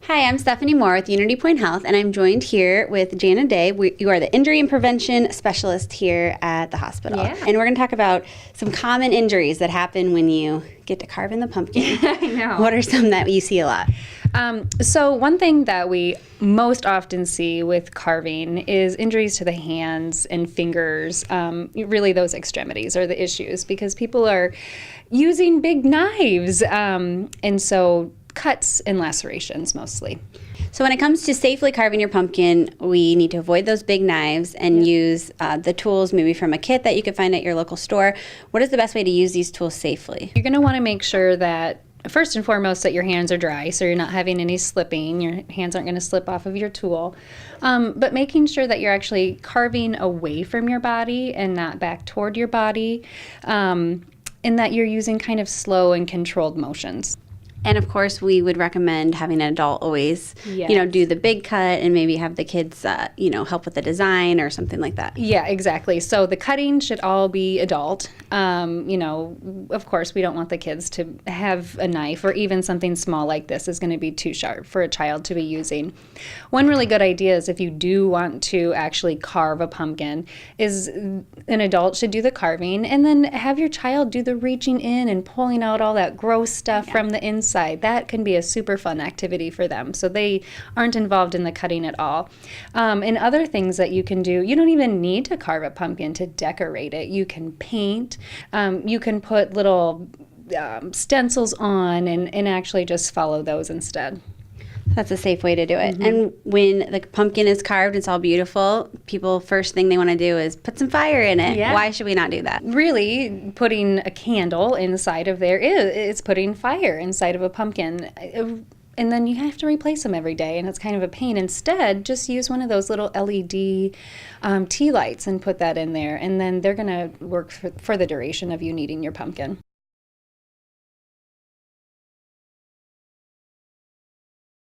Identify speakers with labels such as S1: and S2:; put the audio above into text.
S1: Hi, I'm Stephanie Moore with Unity Point Health, and I'm joined here with Jana Day. You are the injury and prevention specialist here at the hospital.
S2: Yeah.
S1: And we're going to talk about some common injuries that happen when you get to carve in the pumpkin.
S2: I know.
S1: What are some that you see a lot?
S2: So one thing that we most often see with carving is injuries to the hands and fingers. Really, those extremities are the issues because people are using big knives, and so cuts and lacerations mostly.
S1: So when it comes to safely carving your pumpkin, we need to avoid those big knives and use the tools maybe from a kit that you could find at your local store. What is the best way to use these tools safely?
S2: You're going to want to make sure that first and foremost that your hands are dry, so you're not having any slipping. Your hands aren't going to slip off of your tool. But making sure that you're actually carving away from your body and not back toward your body, and that you're using kind of slow and controlled motions.
S1: And of course, we would recommend having an adult always,
S2: Yes.
S1: do the big cut and maybe have the kids, help with the design or something like that.
S2: Yeah, exactly. So the cutting should all be adult. Of course, we don't want the kids to have a knife or even something small like this is going to be too sharp for a child to be using. One really good idea is if you do want to actually carve a pumpkin is an adult should do the carving and then have your child do the reaching in and pulling out all that gross stuff from the inside. That can be a super fun activity for them. So they aren't involved in the cutting at all. And other things that you can do, you don't even need to carve a pumpkin to decorate it. You can paint. You can put little stencils on and actually just follow those instead.
S1: That's a safe way to do it. And when the pumpkin is carved, it's all beautiful. People, first thing they want to do is put some fire in it.
S2: Yeah.
S1: Why should we not do that?
S2: Really, putting a candle inside of there is putting fire inside of a pumpkin. And then you have to replace them every day, and it's kind of a pain. Instead, just use one of those little LED tea lights and put that in there, and then they're going to work for the duration of you needing your pumpkin.